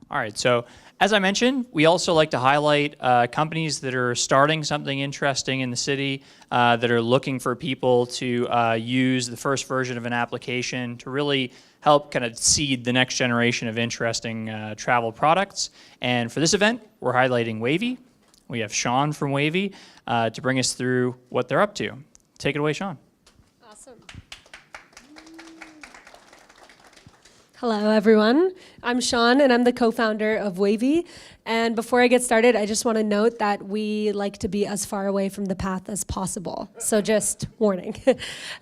All right, so as I mentioned, we also like to highlight companies that are starting something interesting in the city, that are looking for people to use the first version of an application to really help kind of seed the next generation of interesting travel products. And for this event, we're highlighting Wavy. We have Shawn from Wavy to bring us through what they're up to. Take it away, Shawn. Awesome. Hello, everyone. I'm Shawn, and I'm the co-founder of Wavy. And before I get started, I just want to note that we like to be as far away from the path as possible. So just warning.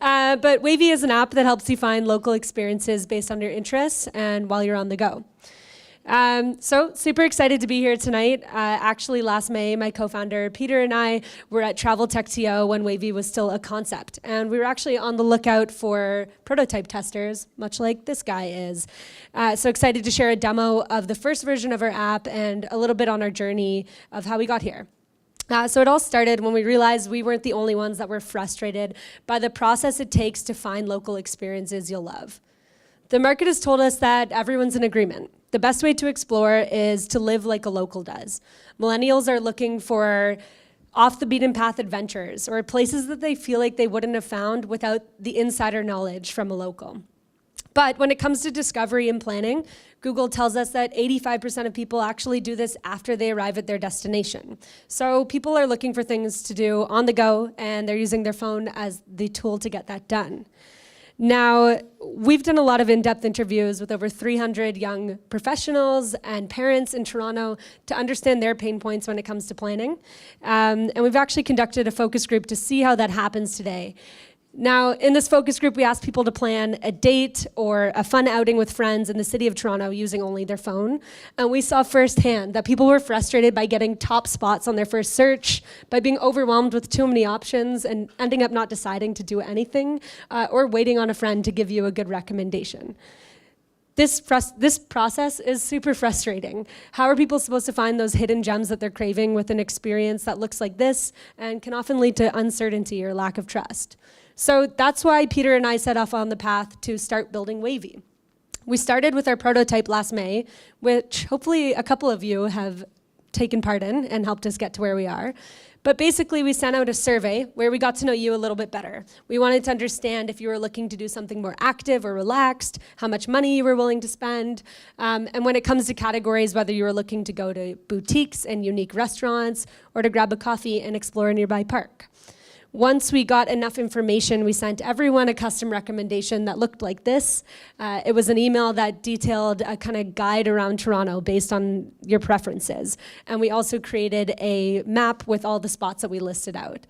But Wavy is an app that helps you find local experiences based on your interests and while you're on the go. So super excited to be here tonight. Actually, last May, my co-founder Peter and I were at TravelTechTO when Wavy was still a concept. And we were actually on the lookout for prototype testers, much like this guy is. So excited to share a demo of the first version of our app and a little bit on our journey of how we got here. So it all started when we realized we weren't the only ones that were frustrated by the process it takes to find local experiences you'll love. The market has told us that everyone's in agreement. The best way to explore is to live like a local does. Millennials are looking for off the beaten path adventures or places that they feel like they wouldn't have found without the insider knowledge from a local. But when it comes to discovery and planning, Google tells us that 85% of people actually do this after they arrive at their destination. So people are looking for things to do on the go, and they're using their phone as the tool to get that done. Now, we've done a lot of in-depth interviews with over 300 young professionals and parents in Toronto to understand their pain points when it comes to planning. And we've actually conducted a focus group to see how that happens today. Now, in this focus group, we asked people to plan a date or a fun outing with friends in the city of Toronto using only their phone. And we saw firsthand that people were frustrated by getting top spots on their first search, by being overwhelmed with too many options and ending up not deciding to do anything, or waiting on a friend to give you a good recommendation. This process is super frustrating. How are people supposed to find those hidden gems that they're craving with an experience that looks like this and can often lead to uncertainty or lack of trust? So that's why Peter and I set off on the path to start building Wavy. We started with our prototype last May, which hopefully a couple of you have taken part in and helped us get to where we are. But basically, we sent out a survey where we got to know you a little bit better. We wanted to understand if you were looking to do something more active or relaxed, how much money you were willing to spend, and when it comes to categories, whether you were looking to go to boutiques and unique restaurants or to grab a coffee and explore a nearby park. Once we got enough information, we sent everyone a custom recommendation that looked like this. It was an email that detailed a kind of guide around Toronto based on your preferences. And we also created a map with all the spots that we listed out.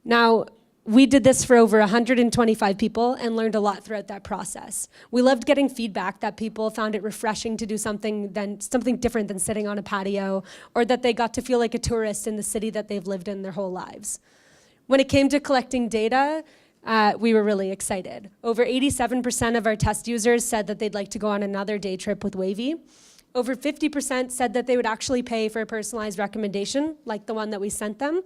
Now, we did this for over 125 people and learned a lot throughout that process. We loved getting feedback that people found it refreshing to do something different than sitting on a patio, or that they got to feel like a tourist in the city that they've lived in their whole lives. When it came to collecting data, we were really excited. Over 87% of our test users said that they'd like to go on another day trip with Wavy. Over 50% said that they would actually pay for a personalized recommendation, like the one that we sent them.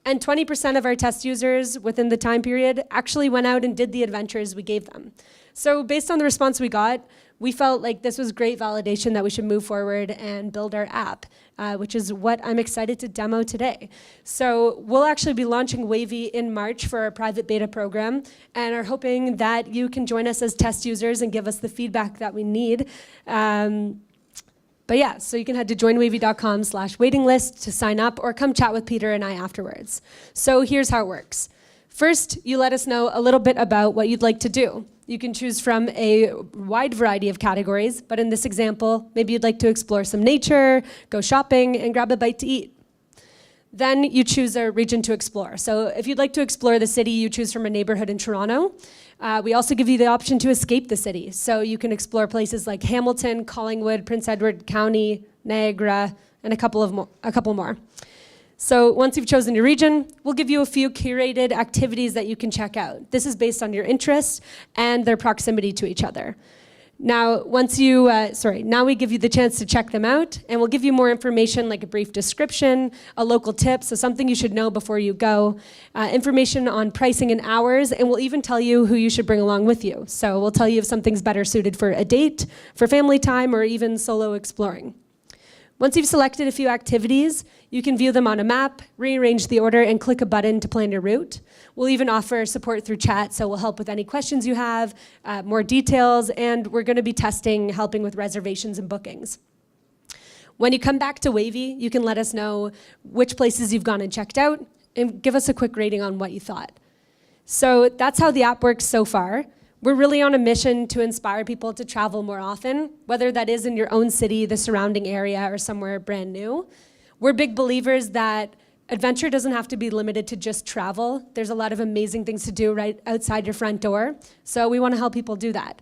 And 20% of our test users within the time period actually went out and did the adventures we gave them. So based on the response we got, we felt like this was great validation that we should move forward and build our app, which is what I'm excited to demo today. So we'll actually be launching Wavy in March for our private beta program and are hoping that you can join us as test users and give us the feedback that we need. But yeah, so you can head to joinwavy.com/waiting list to sign up or come chat with Peter and I afterwards. So here's how it works. First, you let us know a little bit about what you'd like to do. You can choose from a wide variety of categories, but in this example, maybe you'd like to explore some nature, go shopping, and grab a bite to eat. Then you choose a region to explore. So if you'd like to explore the city, you choose from a neighborhood in Toronto. We also give you the option to escape the city. So you can explore places like Hamilton, Collingwood, Prince Edward County, Niagara, and a couple more. So once you've chosen your region, we'll give you a few curated activities that you can check out. This is based on your interests and their proximity to each other. Now, now we give you the chance to check them out, and we'll give you more information like a brief description, a local tip, so something you should know before you go, information on pricing and hours, and we'll even tell you who you should bring along with you. So we'll tell you if something's better suited for a date, for family time, or even solo exploring. Once you've selected a few activities, you can view them on a map, rearrange the order, and click a button to plan your route. We'll even offer support through chat, so we'll help with any questions you have, more details, and we're going to be testing helping with reservations and bookings. When you come back to Wavy, you can let us know which places you've gone and checked out, and give us a quick rating on what you thought. So that's how the app works so far. We're really on a mission to inspire people to travel more often, whether that is in your own city, the surrounding area, or somewhere brand new. We're big believers that adventure doesn't have to be limited to just travel. There's a lot of amazing things to do right outside your front door, so we want to help people do that.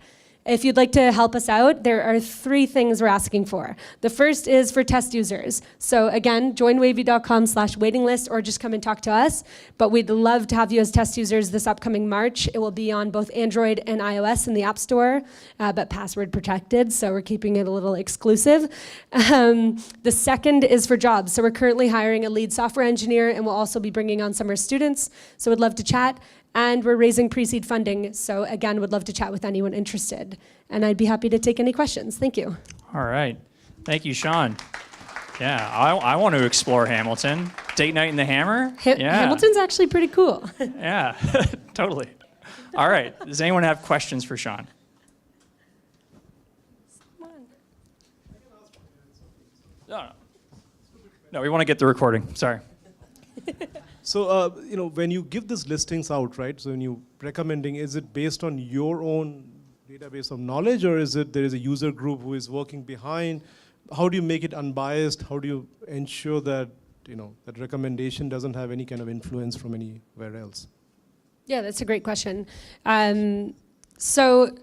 If you'd like to help us out, there are 3 things we're asking for. The first is for test users. So again, join wavy.com/waiting-list or just come and talk to us. But we'd love to have you as test users this upcoming March. It will be on both Android and iOS in the App Store, but password protected, so we're keeping it a little exclusive. The second is for jobs. So we're currently hiring a lead software engineer, and we'll also be bringing on summer students. So we'd love to chat. And we're raising pre-seed funding, so again, would love to chat with anyone interested. And I'd be happy to take any questions. Thank you. All right. Thank you, Shawn. Yeah, I want to explore Hamilton. Date night in the Hammer? Yeah. Hamilton's actually pretty cool. Yeah, totally. All right. Does anyone have questions for Shawn? No, we want to get the recording. Sorry. So, when you give these listings out, right, so when you recommending, is it based on your own database of knowledge, or is it there is a user group who is working behind? How do you make it unbiased? How do you ensure that, that recommendation doesn't have any kind of influence from anywhere else? Yeah, that's a great question. So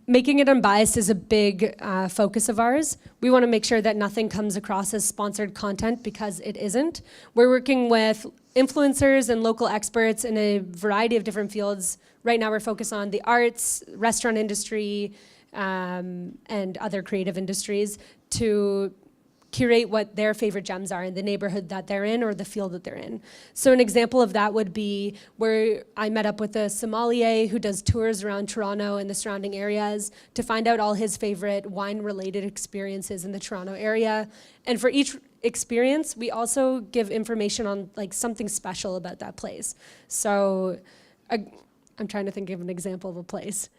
making it unbiased is a big focus of ours. We want to make sure that nothing comes across as sponsored content because it isn't. We're working with influencers and local experts in a variety of different fields. Right now we're focused on the arts, restaurant industry, and other creative industries to curate what their favorite gems are in the neighborhood that they're in or the field that they're in. So an example of that would be where I met up with a sommelier who does tours around Toronto and the surrounding areas to find out all his favorite wine-related experiences in the Toronto area. And for each experience, we also give information on something special about that place. So I'm trying to think of an example of a place.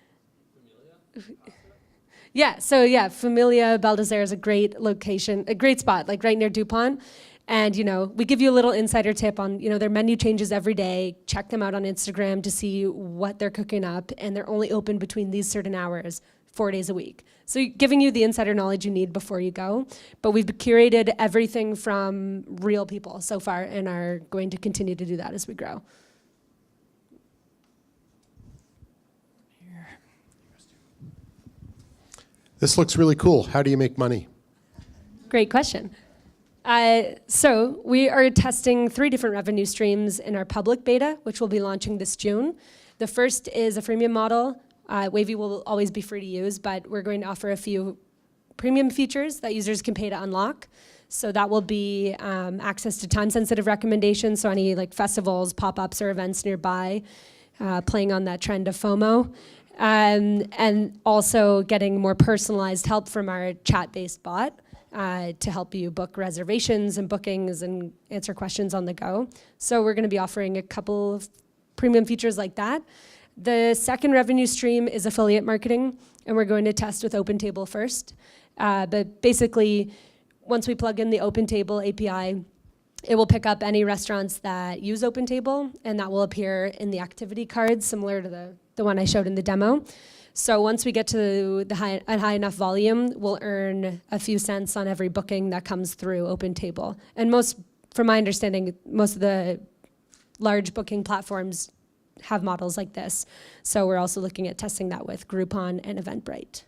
Yeah, so Familia Baldassare is a great location, a great spot, right near DuPont. And, we give you a little insider tip on, their menu changes every day. Check them out on Instagram to see what they're cooking up. And they're only open between these certain hours, 4 days a week. So giving you the insider knowledge you need before you go. But we've curated everything from real people so far and are going to continue to do that as we grow. This looks really cool. How do you make money? Great question. So we are testing 3 different revenue streams in our public beta, which will be launching this June. The first is a freemium model. Wavy will always be free to use, but we're going to offer a few premium features that users can pay to unlock. So that will be access to time-sensitive recommendations, so any festivals, pop-ups, or events nearby, playing on that trend of FOMO. And also getting more personalized help from our chat-based bot to help you book reservations and bookings and answer questions on the go. So we're going to be offering a couple of premium features like that. The second revenue stream is affiliate marketing, and we're going to test with OpenTable first. But basically, once we plug in the OpenTable API, it will pick up any restaurants that use OpenTable, and that will appear in the activity cards, similar to the one I showed in the demo. So once we get to a high enough volume, we'll earn a few cents on every booking that comes through OpenTable. And from my understanding, most of the large booking platforms have models like this. So we're also looking at testing that with Groupon and Eventbrite.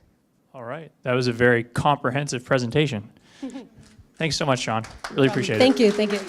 All right. That was a very comprehensive presentation. Thanks so much, Shawn. Really appreciate it. Thank you.